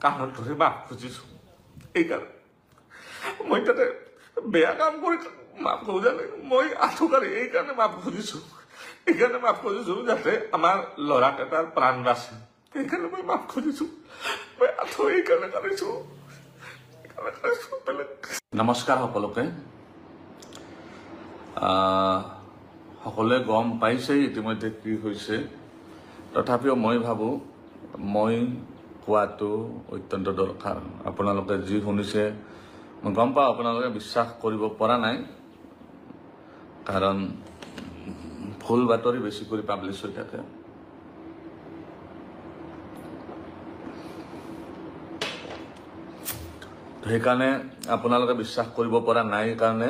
কাণত ধৰি মাফ খুজিছোঁ এইকাৰণে মই তাতে বেয়া কাম কৰি মাফ খোজা নাই মই আঁঠুকাৰী এইকাৰণে মাফ খুজিছোঁ এইকাৰণে মাফ খুজিছোঁ যাতে আমাৰ ল'ৰাকেইটাৰ প্ৰাণ বাচে এইকাৰণে মই মাফ খুজিছোঁ মই আঁঠু এইকাৰণে কাঢ়িছোঁ নমস্কাৰ সকলোকে সকলোৱে গম পাইছেই ইতিমধ্যে কি হৈছে তথাপিও মই ভাবোঁ মই কোৱাটো অত্যন্ত দৰকাৰ আপোনালোকে যি শুনিছে মই গম পাওঁ আপোনালোকে বিশ্বাস কৰিব পৰা নাই কাৰণ ভুল বাতৰি বেছি কৰি পাব্লিছ হৈ থাকে সেইকাৰণে আপোনালোকে বিশ্বাস কৰিব পৰা নাই কাৰণে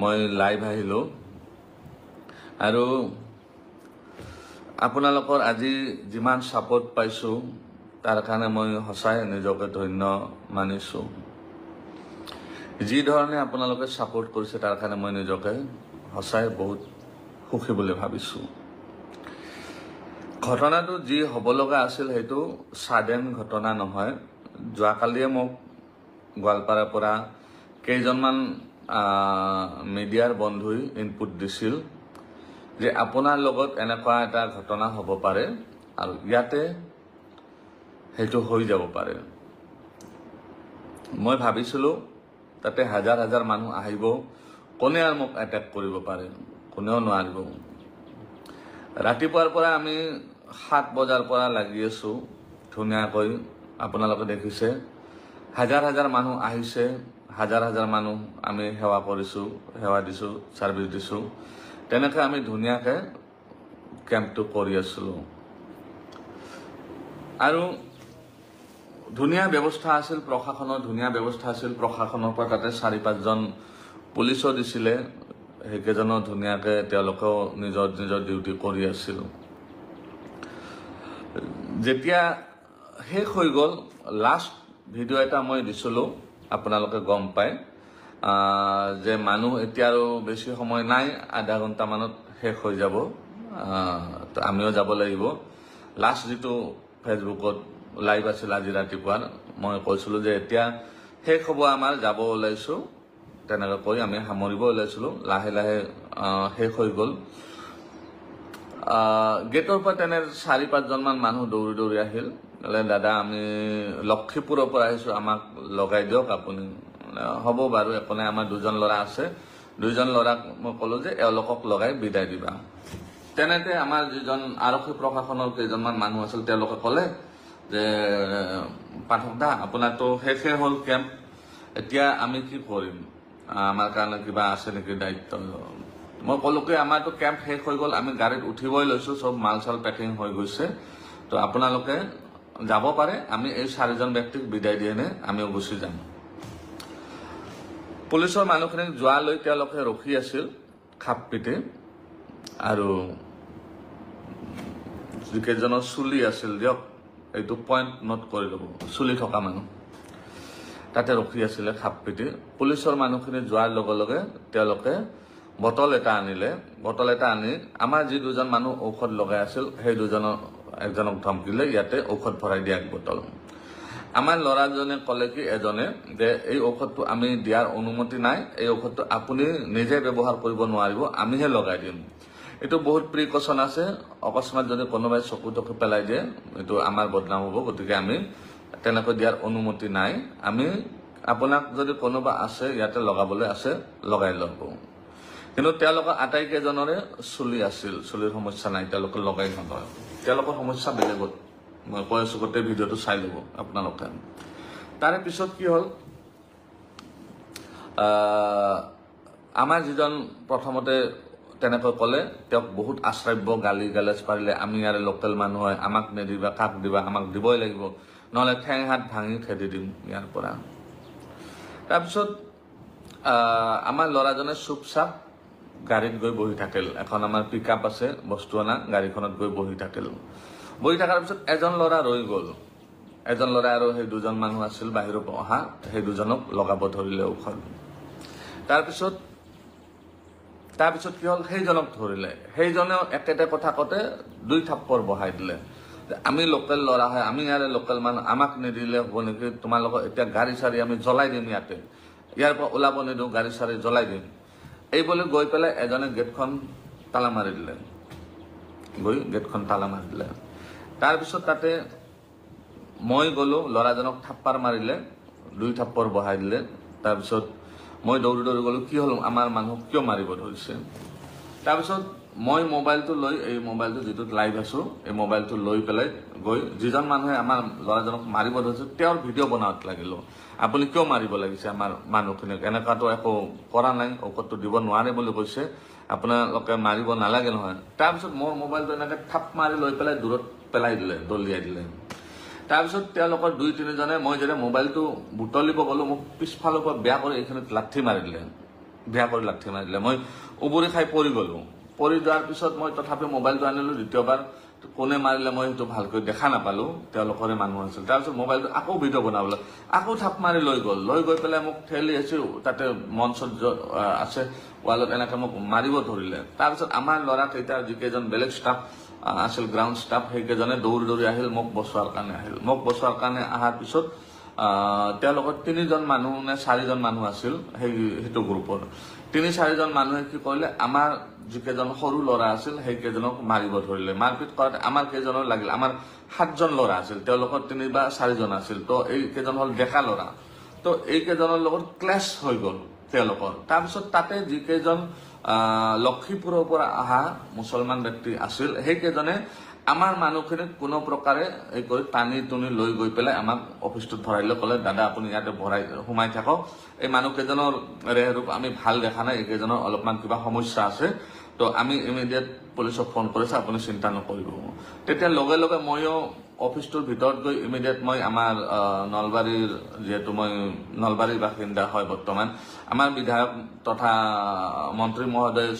মই লাইভ আহিলোঁ আৰু আপোনালোকৰ আজি যিমান ছাপোৰ্ট পাইছোঁ তাৰ কাৰণে মই সঁচাই নিজকে ধন্য মানিছোঁ যি ধৰণে আপোনালোকে ছাপোৰ্ট কৰিছে তাৰ কাৰণে মই নিজকে সঁচাই বহুত সুখী বুলি ভাবিছোঁ ঘটনাটো যি হ'ব লগা আছিল সেইটো ছাডেন ঘটনা নহয় যোৱাকালিয়ে মোক গোৱালপাৰাৰ পৰা কেইজনমান মিডিয়াৰ বন্ধুই ইনপুট দিছিল যে আপোনাৰ লগত এনেকুৱা এটা ঘটনা হ'ব পাৰে আৰু ইয়াতে সেইটো হৈ যাব পাৰে মই ভাবিছিলোঁ তাতে হাজাৰ হাজাৰ মানুহ আহিব কোনে আৰু মোক এটেক কৰিব পাৰে কোনেও নোৱাৰিব ৰাতিপুৱাৰ পৰা আমি 7 বজাৰ পৰা লাগি আছোঁ ধুনীয়াকৈ আপোনালোকে দেখিছে হাজাৰ হাজাৰ মানুহ আহিছে হাজাৰ হাজাৰ মানুহ আমি সেৱা কৰিছোঁ সেৱা দিছোঁ ছাৰ্ভিচ দিছোঁ তেনেকৈ আমি ধুনীয়াকৈ কেম্পটো কৰি আছিলোঁ আৰু ধুনীয়া ব্যৱস্থা আছিল প্ৰশাসনৰ ধুনীয়া ব্যৱস্থা আছিল প্ৰশাসনৰ পৰা তাতে 4-5জন পুলিচো দিছিলে সেইকেইজনো ধুনীয়াকৈ তেওঁলোকেও নিজৰ নিজৰ ডিউটি কৰি আছিল যেতিয়া শেষ হৈ গ'ল লাষ্ট ভিডিঅ' এটা মই দিছিলোঁ আপোনালোকে গম পায় যে মানুহ এতিয়া আৰু বেছি সময় নাই আধা ঘণ্টামানত শেষ হৈ যাব তো আমিও যাব লাগিব লাষ্ট যিটো ফেচবুকত লাইভ আছিল আজি ৰাতিপুৱাৰ মই কৈছিলোঁ যে এতিয়া শেষ হ'ব আমাৰ যাব ওলাইছোঁ তেনেকৈ কৈ আমি সামৰিব ওলাইছিলোঁ লাহে লাহে শেষ হৈ গ'ল গেটৰ পৰা তেনে 4-5জনমান মানুহ দৌৰি দৌৰি আহিল দাদা আমি লক্ষীপুৰৰ পৰা আহিছোঁ আমাক লগাই দিয়ক আপুনি হ'ব বাৰু একো নাই আমাৰ 2জন ল'ৰা আছে 2জন ল'ৰাক মই ক'লোঁ যে এওঁলোকক লগাই বিদায় দিবা তেনেতে আমাৰ যিজন আৰক্ষী প্ৰশাসনৰ কেইজনমান মানুহ আছিল তেওঁলোকে ক'লে যে পাঠক দা আপোনাৰতো শেষে হ'ল কেম্প এতিয়া আমি কি কৰিম আমাৰ কাৰণে কিবা আছে নেকি দায়িত্ব মই ক'লোঁ কি আমাৰতো কেম্প শেষ হৈ গ'ল আমি গাড়ীত উঠিবই লৈছোঁ চব মাল চাল পেকিং হৈ গৈছে তো আপোনালোকে যাব পাৰে আমি এই 4জন ব্যক্তিক বিদায় দি এনে আমিও গুচি যাম পুলিচৰ মানুহখিনিক যোৱালৈ তেওঁলোকে ৰখি আছিল খাপ পিটি আৰু যিকেইজনৰ চুলি আছিল দিয়ক এইটো পইণ্ট নোট কৰি ল'ব চুলি থকা মানুহ তাতে ৰখি আছিলে খাপ পিটি পুলিচৰ মানুহখিনি যোৱাৰ লগে লগে তেওঁলোকে বটল এটা আনিলে বটল এটা আনি আমাৰ যি 2জন মানুহ ঔষধ লগাই আছিল সেই একজনক ধমকিলে ইয়াতে ঔষধ ভৰাই দিয়া বটল আমাৰ ল'ৰাজনে ক'লে কি এজনে যে এই ঔষধটো আমি দিয়াৰ অনুমতি নাই এই ঔষধটো আপুনি নিজে ব্যৱহাৰ কৰিব নোৱাৰিব আমিহে লগাই দিম এইটো বহুত প্ৰিকশ্যন আছে অকস্মাত যদি কোনোবাই চকু টকু পেলাই দিয়ে এইটো আমাৰ বদনাম হ'ব গতিকে আমি তেনেকৈ দিয়াৰ অনুমতি নাই আমি আপোনাক যদি কোনোবা আছে ইয়াতে লগাবলৈ আছে লগাই ল'ব কিন্তু তেওঁলোকৰ আটাইকেইজনৰে চুলি আছিল চুলিৰ সমস্যা নাই তেওঁলোকে লগাই নলয় তেওঁলোকৰ সমস্যা বেলেগত মই কৈ আছোঁ গোটেই ভিডিঅ'টো চাই ল'ব আপোনালোকে তাৰে পিছত কি হ'ল আমাৰ যিজন প্ৰথমতে তেনেকৈ ক'লে তেওঁক বহুত আশ্ৰব্য গালি গালাজ পাৰিলে আমি ইয়াৰে লোকেল মানুহ হয় আমাক নিদিবা কাক দিবা আমাক দিবই লাগিব নহ'লে ঠেং হাত ভাঙি খেদি দিম ইয়াৰ পৰা তাৰপিছত আমাৰ ল'ৰাজনে চুপচাপ গাড়ীত গৈ বহি থাকিল এখন আমাৰ পিকআপ আছে বস্তু অনা গাড়ীখনত গৈ বহি থাকিল বহি থকাৰ পিছত এজন ল'ৰা ৰৈ গ'ল এজন ল'ৰা আৰু সেই 2জন মানুহ আছিল বাহিৰৰ পৰা অহা সেই 2জনক লগাব ধৰিলে ঔষধ তাৰপিছত কি হ'ল সেইজনক ধৰিলে সেইজনেও একেটা কথা কওঁতে 2 থাপ্পৰ বহাই দিলে আমি লোকেল ল'ৰা হয়, আমি ইয়াৰে লোকেল মানুহ, আমাক নিদিলে হ'ব নেকি? তোমালোকৰ এতিয়া গাড়ী চাৰি আমি জ্বলাই দিম, ইয়াতে ইয়াৰ পৰা ওলাব নিদিওঁ, গাড়ী চাৰি জ্বলাই দিম। এই বুলি গৈ পেলাই এজনে গেটখন তালা মাৰি দিলে, গেটখন তালা মাৰি দিলে। তাৰপিছত তাতে মই গ'লোঁ, ল'ৰাজনক থাপ্পাৰ মাৰিলে, 2 থাপ্পৰ বহাই দিলে। তাৰপিছত মই দৌৰি গ'লোঁ, কি হ'ল আমাৰ মানুহক কিয় মাৰিব ধৰিছে? তাৰপিছত মই মোবাইলটো লৈ, এই মোবাইলটো যিটোত লাইভ আছোঁ, এই মোবাইলটো লৈ পেলাই গৈ যিজন মানুহে আমাৰ ল'ৰাজনক মাৰিব ধৰিছে তেওঁৰ ভিডিঅ' বনাওঁত লাগিলোঁ। আপুনি কিয় মাৰিব লাগিছে আমাৰ মানুহখিনিক? এনেকুৱাতো একো কৰা নাই, ঔষধটো দিব নোৱাৰে বুলি কৈছে, আপোনালোকে মাৰিব নালাগে নহয়। তাৰপিছত মোৰ মোবাইলটো এনেকৈ থাপ মাৰি লৈ পেলাই দূৰত পেলাই দিলে, দলিয়াই দিলে। তাৰপিছত তেওঁলোকৰ 2-3 জনে, মই যেতিয়া মোবাইলটো বুটলিব গ'লোঁ, মোক পিছফালৰ পৰা বেয়া কৰি এইখিনিত লাঠি মাৰি দিলে, মই উবুৰি খাই পৰি গ'লোঁ। পৰি যোৱাৰ পিছত মই তথাপি মোবাইলটো আনিলোঁ। দ্বিতীয়বাৰ কোনে মাৰিলে মই সেইটো ভালকৈ দেখা নাপালোঁ, তেওঁলোকৰে মানুহ আছিল। তাৰপিছত মোবাইলটো আকৌ ভিডিঅ' বনাবলৈ আকৌ থাপ মাৰি লৈ গৈ পেলাই মোক ঠেলি আছোঁ, তাতে মঞ্চত আছে ৱালত এনেকৈ মোক মাৰিব ধৰিলে। তাৰপিছত আমাৰ ল'ৰাকেইটাৰ যিকেইজন বেলেগ ষ্টাফ আছিল, গ্ৰাউণ্ড ষ্টাফ, সেইকেইজনে দৌৰি আহিল, মোক বচোৱাৰ কাৰণে অহাৰ পিছত তেওঁলোকৰ 3জন মানুহ নে 4জন মানুহ আছিল সেইটো গ্ৰুপৰ। 3-4জন মানুহে কি কৰিলে, আমাৰ যিকেইজন সৰু ল'ৰা আছিল সেইকেইজনক মাৰিব ধৰিলে। মাৰপিট কৰাতে আমাৰ কেইজনৰ লাগিল, আমাৰ 7জন ল'ৰা আছিল, তেওঁলোকৰ 3 বা 4জন আছিল। তো এই কেইজন হ'ল ডেকা ল'ৰা। তো এইকেইজনৰ লগত ক্লেছ হৈ গ'ল তেওঁলোকৰ। তাৰপিছত তাতে যিকেইজন লক্ষীপুৰৰ পৰা অহা মুছলমান ব্যক্তি আছিল, সেইকেইজনে আমাৰ মানুহখিনিক কোনো প্ৰকাৰে এই কৰি টানি টুনি লৈ গৈ পেলাই আমাক অফিচটোত ভৰাইলৈ ক'লে, দাদা আপুনি ইয়াতে সোমাই থাকক, এই মানুহকেইজনৰ ৰেহৰূপ আমি ভাল দেখা নাই, এইকেইজনৰ অলপমান কিবা সমস্যা আছে, তো আমি ইমিডিয়েট পুলিচক ফোন কৰিছোঁ, আপুনি চিন্তা নকৰিব। তেতিয়া লগে লগে ময়ো অফিচটোৰ ভিতৰত গৈ ইমিডিয়েট মই আমাৰ নলবাৰীৰ, যিহেতু মই নলবাৰীৰ বাসিন্দা হয় বৰ্তমান, আমাৰ বিধায়ক তথা মন্ত্ৰী মহোদয়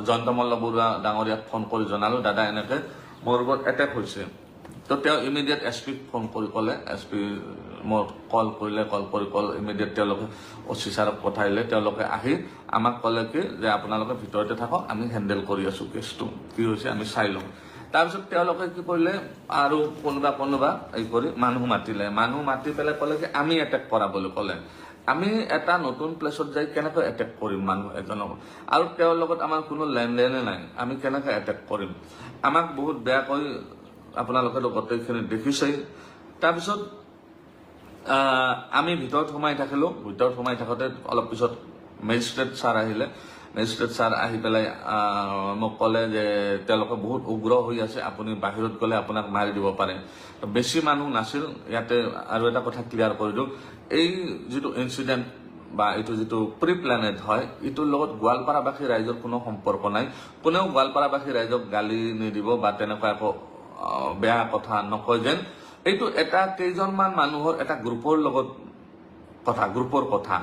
জয়ন্ত মল্ল বৰুৱা ডাঙৰীয়াক ফোন কৰি জনালোঁ, দাদা এনেকৈ মোৰ ওপৰত এটেক হৈছে। তো তেওঁ ইমিডিয়েট এছপিক ফোন কৰি ক'লে, এছপি মোক কল কৰি ইমিডিয়েট তেওঁলোকে OC ছাৰক পঠাইলে। তেওঁলোকে আহি আমাক ক'লে কি যে আপোনালোকে ভিতৰতে থাকক, আমি হেণ্ডেল কৰি আছোঁ কেছটো, কি হৈছে আমি চাই লওঁ। তাৰপিছত তেওঁলোকে কি কৰিলে, আৰু কোনোবা এই কৰি মানুহ মাতি পেলাই ক'লে কি আমি এটেক কৰা বুলি ক'লে। আমি এটা নতুন প্লেচত যাই কেনেকৈ এটেক কৰিম মানুহ এজনক, আৰু তেওঁৰ লগত আমাৰ কোনো লেনদেনে নাই, আমি কেনেকৈ এটেক কৰিম? আমাক বহুত বেয়াকৈ আপোনালোকেতো গোটেইখিনি দেখিছেই। তাৰপিছত আমি ভিতৰত সোমাই থাকিলোঁ। ভিতৰত সোমাই থাকোঁতে অলপ পিছত মেজিষ্ট্ৰেট ছাৰ আহিলে। মেজিষ্ট্ৰেট ছাৰ আহি পেলাই মোক ক'লে যে তেওঁলোকে বহুত উগ্ৰ হৈ আছে, আপুনি বাহিৰত গ'লে আপোনাক মাৰি দিব পাৰে। বেছি মানুহ নাছিল ইয়াতে। আৰু এটা কথা ক্লিয়াৰ কৰি দিওঁ, এই যিটো ইনচিডেণ্ট বা এইটো যিটো প্ৰি প্লেনেড হয়, এইটোৰ লগত গোৱালপাৰাবাসী ৰাইজৰ কোনো সম্পৰ্ক নাই। কোনেও গোৱালপাৰাবাসী ৰাইজক গালি নিদিব বা তেনেকুৱা একো বেয়া কথা নকয় যেন। এইটো এটা কেইজনমান মানুহৰ এটা গ্ৰুপৰ লগত গ্ৰুপৰ কথা,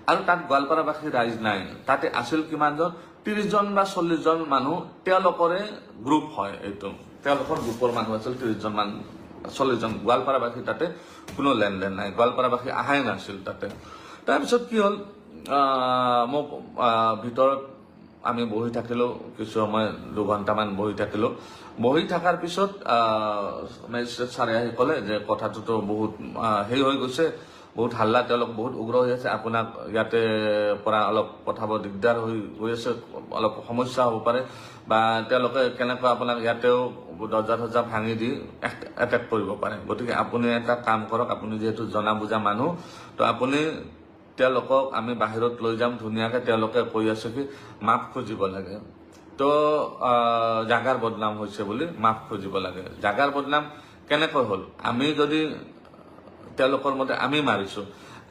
আৰু তাত গোৱালপাৰাবাসী ৰাইজ নাই। তাতে আছিল কিমানজন, 30জন বা 40জন মানুহ, তেওঁলোকৰে গ্ৰুপ হয় এইটো, তেওঁলোকৰ গ্ৰুপৰ মানুহ আছিল 40জন। গোৱালপাৰাবাসী তাতে কোনো লেনদেন নাই, গোৱালপাৰাবাসী আহাই নাছিল তাতে। তাৰপিছত কি হ'ল, মোক ভিতৰত আমি বহি থাকিলোঁ, কিছু সময় 2 ঘণ্টামান বহি থাকিলোঁ। বহি থকাৰ পিছত মেজিষ্ট্ৰেট ছাৰে আহি ক'লে যে কথাটোতো বহুত হেৰি হৈ গৈছে, বহুত হাল্লা, তেওঁলোক বহুত উগ্ৰ হৈ আছে, আপোনাক ইয়াতে পৰা অলপ পঠাব দিগদাৰ হৈ আছে, অলপ সমস্যা হ'ব পাৰে, বা তেওঁলোকে কেনেকৈ আপোনাক ইয়াতেও দৰ্জা ভাঙি দি এটেক কৰিব পাৰে। গতিকে আপুনি এটা কাম কৰক, আপুনি যিহেতু জনা বুজা মানুহ, তো আপুনি তেওঁলোকক আমি বাহিৰত লৈ যাম ধুনীয়াকৈ। তেওঁলোকে কৈ আছে কি মাফ খুজিব লাগে, তো জাগাৰ বদনাম হৈছে বুলি মাফ খুজিব লাগে। জাগাৰ বদনাম কেনেকৈ হ'ল? আমি যদি তেওঁলোকৰ মতে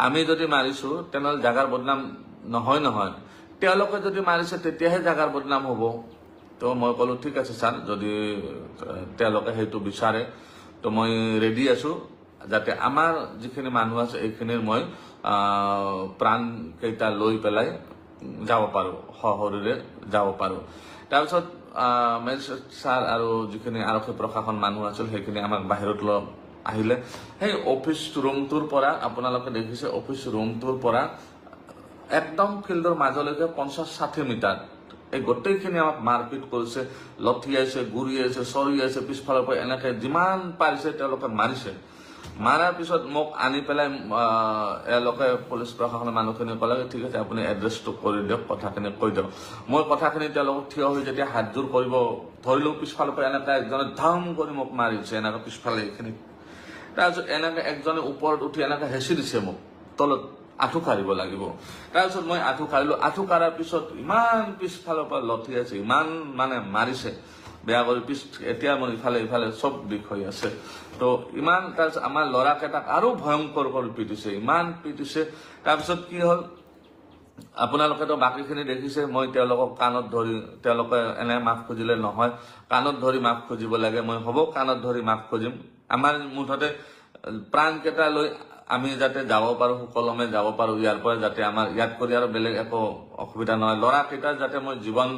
আমি যদি মাৰিছোঁ তেনেহ'লে জাগাৰ বদনাম নহয়। তেওঁলোকে যদি মাৰিছে তেতিয়াহে জাগাৰ বদনাম হ'ব। তো মই ক'লোঁ ঠিক আছে ছাৰ, যদি তেওঁলোকে সেইটো বিচাৰে তো মই ৰেডি আছোঁ, যাতে আমাৰ যিখিনি মানুহ আছে এইখিনিৰ মই প্ৰাণকেইটা লৈ পেলাই যাব পাৰোঁ, সশৰীৰে যাব পাৰোঁ। তাৰপিছত মেজিষ্ট্ৰেট ছাৰ আৰু যিখিনি আৰক্ষী প্ৰশাসন মানুহ আছিল সেইখিনি আমাক বাহিৰত আহিলে। সেই অফিচ ৰুমটোৰ পৰা আপোনালোকে দেখিছে, অফিচ ৰুমটোৰ পৰা একদম ফিল্ডৰ মাজলৈকে 50-60 মিটাৰ এই গোটেইখিনি আমাক মাৰপিট কৰিছে, লঠিয়াইছে, গুৰিয়াইছে, চৰিয়াইছে, পিছফালৰ পৰা এনেকে যিমান পাৰিছে তেওঁলোকে মাৰিছে। মাৰাৰ পিছত মোক আনি পেলাই এওঁলোকে পুলিচ প্ৰশাসনৰ মানুহখিনি ক'লে ঠিক আছে আপুনি এড্ৰেছটো কৰি দিয়ক, কথাখিনি কৈ দিয়ক। মই কথাখিনি তেওঁলোকক থিয় হৈ যেতিয়া হাতযোৰ কৰিব ধৰিলোঁ, পিছফালৰ পৰা এনেকে একজনে ধাম কৰি মোক মাৰিছে, এনেকে পিছফালে এইখিনি। তাৰপিছত এনেকে একজনে ওপৰত উঠি এনেকে হেঁচি দিছে মোক, তলত আঁঠু কাঢ়িব লাগিব। তাৰপিছত মই আঁঠু কাঢ়িলোঁ, আঁঠু কাঢ়াৰ পিছত ইমান পিছফালৰ পৰা লঠি আছে, ইমান মানে মাৰিছে বেয়া কৰি, এতিয়া মোৰ ইফালে চব বিষ হৈ আছে। তো ইমান তাৰপিছত আমাৰ ল'ৰাকেইটাক আৰু ভয়ংকৰ কৰি পিটিছে, ইমান পিটিছে। তাৰপিছত কি হ'ল, আপোনালোকেতো বাকীখিনি দেখিছে, মই তেওঁলোকক কাণত ধৰি, তেওঁলোকে এনে মাফ খুজিলে নহয়, কাণত ধৰি মাফ খুজিব লাগে। মই হ'ব কাণত ধৰি মাফ খুজিম। আমাৰ মুঠতে প্ৰাণকেইটা লৈ আমি যাতে যাব পাৰোঁ, সুকলমে যাব পাৰোঁ ইয়াৰ পৰা, যাতে আমাৰ ইয়াত কৰি আৰু বেলেগ একো অসুবিধা নহয়। ল'ৰাকেইটাৰ যাতে মই জীৱন,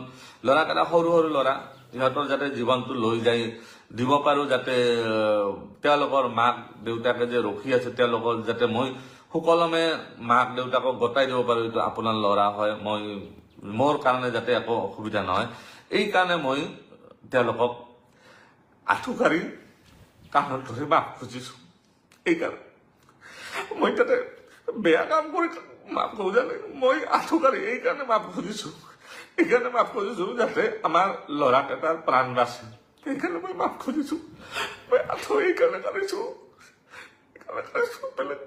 ল'ৰাকেইটা সৰু সৰু ল'ৰা, ইহঁতৰ যাতে জীৱনটো লৈ যাই দিব পাৰোঁ, যাতে তেওঁলোকৰ মাক দেউতাকে যে ৰখি আছে, তেওঁলোকৰ যাতে মই সুকলমে মাক দেউতাকক গতাই দিব পাৰোঁ, এইটো আপোনাৰ ল'ৰা হয়, মই মোৰ কাৰণে যাতে একো অসুবিধা নহয়, এই কাৰণে মই তেওঁলোকক আঁঠু কাঢ়ি কাণত ধৰি মাফ খুজিছোঁ। এইকাৰণে মই তাতে বেয়া কাম কৰি মাফ খোজা নাই, মই আঁঠু কাঢ়ি এইকাৰণে মাফ খুজিছোঁ, এইকাৰণে মাফ খুজিছোঁ যাতে আমাৰ ল'ৰাকেইটাৰ প্ৰাণ বাচে, সেইকাৰণে মই মাফ খুজিছোঁ। মই আঁঠু এইকাৰণে কাঢ়িছোঁ, বেলেগ